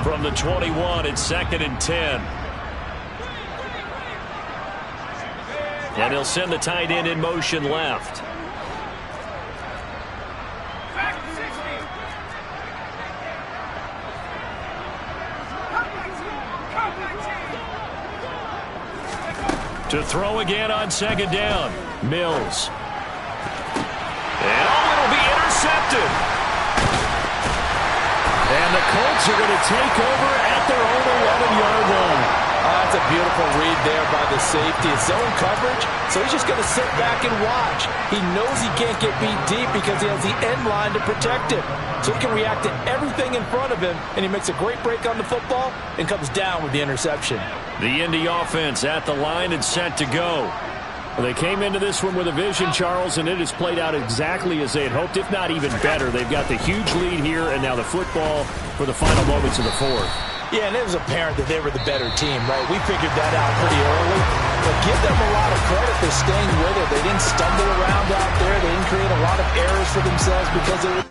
From the 21, it's 2nd and 10. And he'll send the tight end in motion left. To throw again on second down. Mills. And it'll be intercepted. And the Colts are going to take over at their own 11-yard line. That's a beautiful read there by the safety. It's zone coverage, so he's just going to sit back and watch. He knows he can't get beat deep because he has the end line to protect him. So he can react to everything in front of him, and he makes a great break on the football and comes down with the interception. The Indy offense at the line and set to go. Well, they came into this one with a vision, Charles, and it has played out exactly as they had hoped, if not even better. They've got the huge lead here, and now the football for the final moments of the fourth. Yeah, and it was apparent that they were the better team, right? We figured that out pretty early. But give them a lot of credit for staying with it. They didn't stumble around out there. They didn't create a lot of errors for themselves because they were...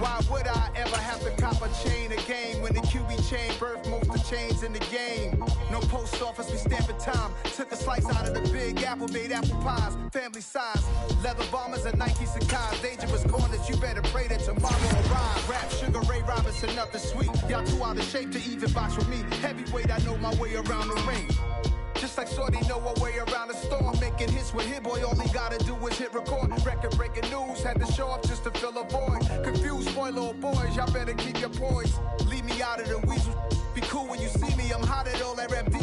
Why would I ever have to cop a chain again when the QB chain birthed most of the chains in the game? No post office, we stamping time. Took a slice out of the big apple, made apple pies, family size. Leather bombers and Nike Sacai's. Dangerous corners, you better pray that tomorrow arrive. Rap, Sugar Ray Robinson, nothing sweet. Y'all too out of shape to even box with me. Heavyweight, I know my way around the ring. Just like Shorty know her way around the storm. Making hits with Hit Boy, all he gotta do is hit record. Record breaking news, had to show up just to fill a void. Confused, spoiled little boys, y'all better keep your poise. Leave me out of the weasel. Be cool when you see me, I'm hot at all that rap deep.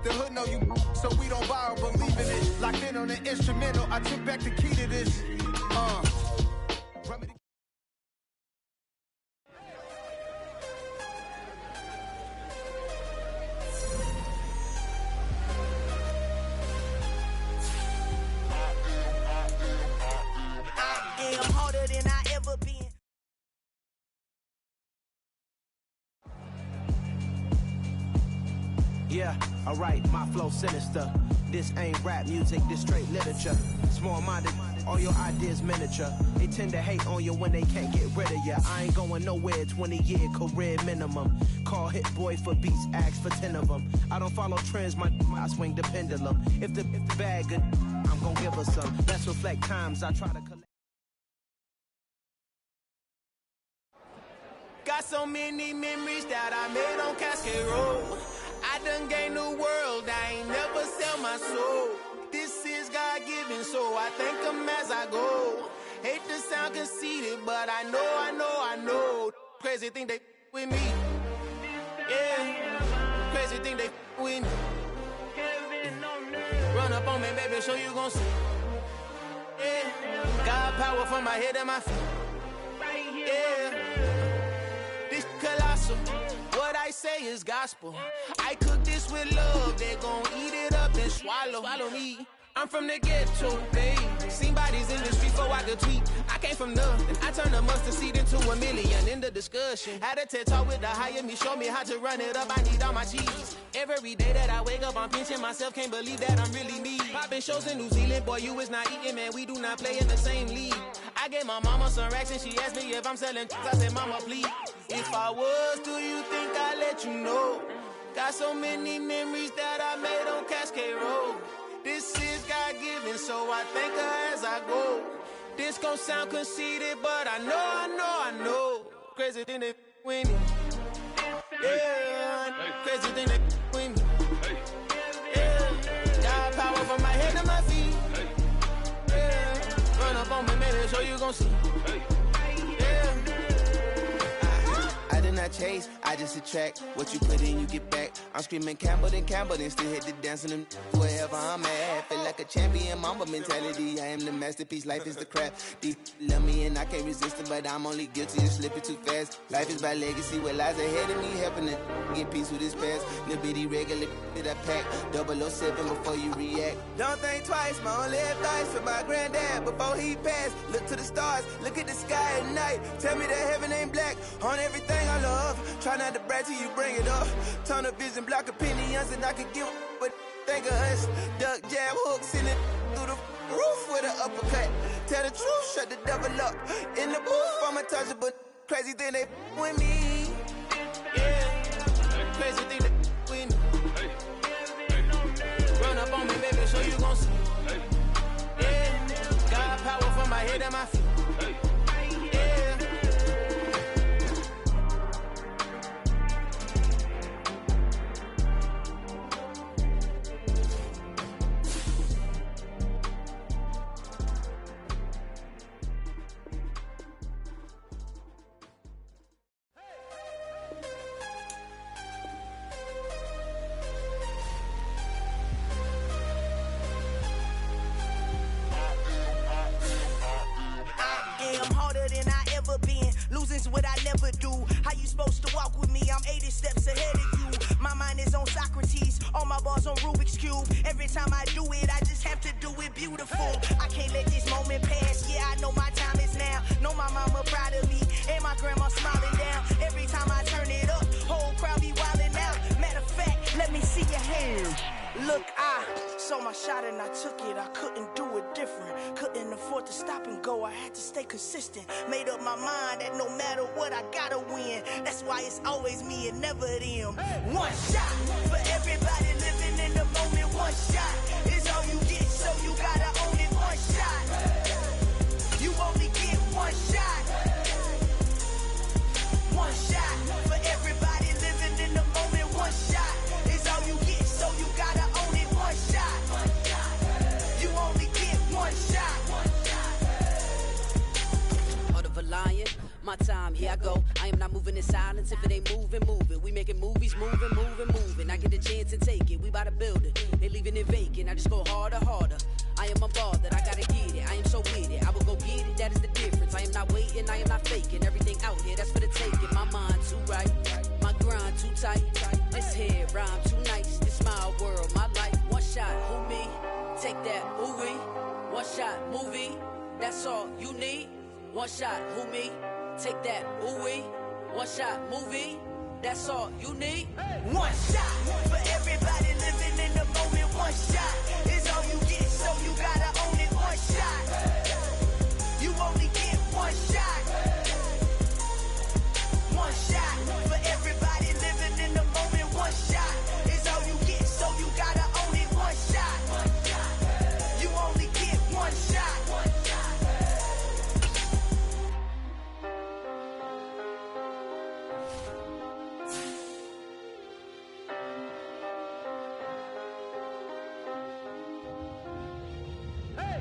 The hood know you, so we don't borrow, believe in it. Locked in on the instrumental, I took back the key to this. Yeah, alright, my flow sinister. This ain't rap music, this straight literature. Small-minded, all your ideas miniature. They tend to hate on you when they can't get rid of you. I ain't going nowhere, 20-year career minimum. Call Hit Boy for beats, ask for 10 of them. I don't follow trends, I swing the pendulum. If the bag good, I'm gonna give her some. Let's reflect times I try to collect. Got so many memories that I made on Cascade Road. I done gained the world, I ain't never sell my soul. This is God-given, so I thank him as I go. Hate to sound conceited, but I know. Crazy thing they with me. Yeah, crazy thing they with me. Run up on me, baby, show you gon' see. Yeah, God power from my head and my feet. Yeah, this colossal. What I say is gospel. I cook this with love. They gon' eat it up and swallow me. I'm from the ghetto, babe. Seen bodies in the street before I could tweet. I came from nothing. I turned a mustard seed into a million. In the discussion, had a TED talk with the higher me. Show me how to run it up. I need all my cheese. Every day that I wake up, I'm pinching myself. Can't believe that I'm really me. Popping shows in New Zealand, boy, you is not eating, man. We do not play in the same league. I gave my mama some racks and she asked me if I'm selling. I said, mama, please. If I was, do you think I'd let you know? Got so many memories that I made on Cascade Road. This is God-given, so I thank her as I go. This gon' sound conceited, but I know. Crazy thing they with me. Yeah, crazy thing they with me. Yeah, got power from my head to my feet. Yeah, run up on me, maybe so you gon' see. I chase, I just attract what you put in, you get back. I'm screaming Campbell, then still hit the dancing them wherever I'm at. Feel like a champion, mamba mentality. I am the masterpiece, life is the crap. Deep love me and I can't resist it, but I'm only guilty of slipping too fast. Life is by legacy, what lies ahead of me, helping to get peace with this past. Little bitty regular that I pack, 007 before you react. Don't think twice, my only advice for my granddad before he passed. Look to the stars, look at the sky at night. Tell me that heaven ain't black on everything I love. Try not to brag till you bring it up. Tunnel vision, block opinions, and I can give but think of us. Duck jab hooks in it through the roof with an uppercut. Tell the truth, shut the devil up. In the booth, I'm untouchable. Crazy thing they with me. Yeah, crazy thing they with me. Run up on me, baby, so you gon' see. Yeah, God power from my head. head and my feet. Yeah. Losing's what I never do. How you supposed to walk with me? I'm 80 steps ahead of you. My mind is on Socrates, all my balls on Rubik's Cube. Every time I do it, I just have to do it beautiful. I can't let this moment pass. Yeah, I know my time is now. Know my mama proud of me, and my grandma smiling down. Every time I turn it up, whole crowd be wildin' out. Matter of fact, let me see your hands. Look, I saw my shot and I took it. I couldn't do it different. Couldn't afford to stop and go. I had to stay consistent. Made up my mind that no matter what, I gotta win. That's why it's always me and never them. One shot for everybody living in the moment. One shot is all you get, so you gotta own it. One shot. You only get one shot. One shot for everybody living in the moment. One shot is all you get, so you gotta own it. One shot. You only get one shot. Heart of a lion, my time, here I go. I am not moving in silence. If it ain't moving, moving. We making movies, moving. I get a chance to take it. We bout to build it. They leaving it vacant. I just go harder. I am a ball that I gotta get it. I am so with it. I will go get it. That is the difference. I am not waiting. I am not faking. Everything out here, that's for the taking. My mind too right. My grind too tight. This head rhyme too nice. This my world, my life. One shot, who me? Take that, ooh wee. One shot, movie. That's all you need. One shot, who me? Take that, ooh wee. One shot, movie. That's all you need. One shot for everybody living in the moment. One shot is all you get, so you gotta own it. One shot. You only get one shot. One shot for everybody living in the moment. One shot is all you get, so you gotta own it. One shot. You only get one shot.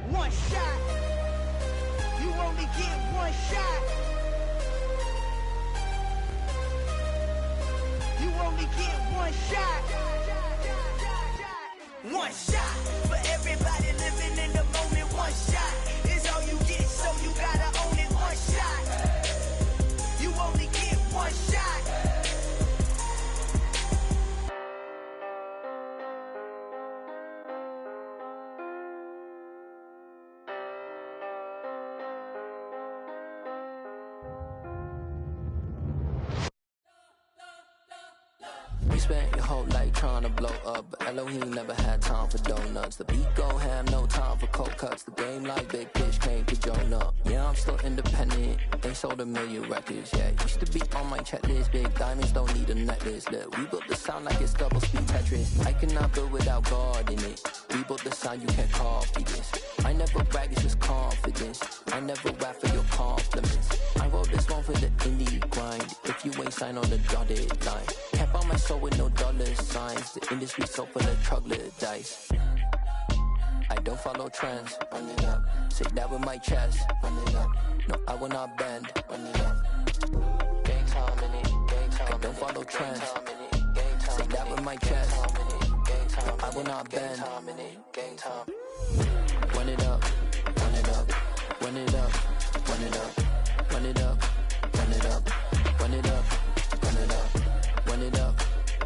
One shot. You only get one shot. You only get one shot. One shot for everybody living in the moment. One shot is all you get, so you gotta own it. One shot. You only get one shot. You spent your whole life trying to blow up, but Elohim never had time for donuts. The beat gon' have no time for cold cuts. The game like Big Fish came to Jonah. Yeah, I'm still independent. They sold 1 million records. Yeah, used to be on my checklist. Big diamonds don't need a necklace. Look, we built the sound like it's double speed Tetris. I cannot build without God in it. We built the sound, you can't copy this. I never brag, it's just confidence. I never rap for your compliments. I wrote this one for the indie grind. If you ain't signed on the dotted line, can't buy my soul with no dollar signs. The industry so full of troglodytes. I don't follow trends. Run it up. Say that with my chest. Run it up. No, I will not bend. Run it up. Gang time in it. Gang time. I don't follow trends. Say that with my chest. No, I will not bend. Gang time. Run it up. Run it up. Run it up. Run it up. Run it up. Run it up. Run it up. Run it up. Run it up. Run it up.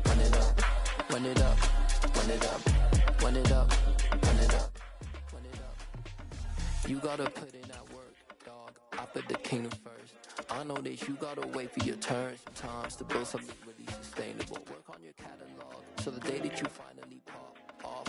Run it up. Run it up. Run it up. Run it up. Run it up. You gotta put in that work, dog. I put the kingdom first. I know that you gotta wait for your turn sometimes to build something really sustainable. Work on your catalog so the day that you finally pop off.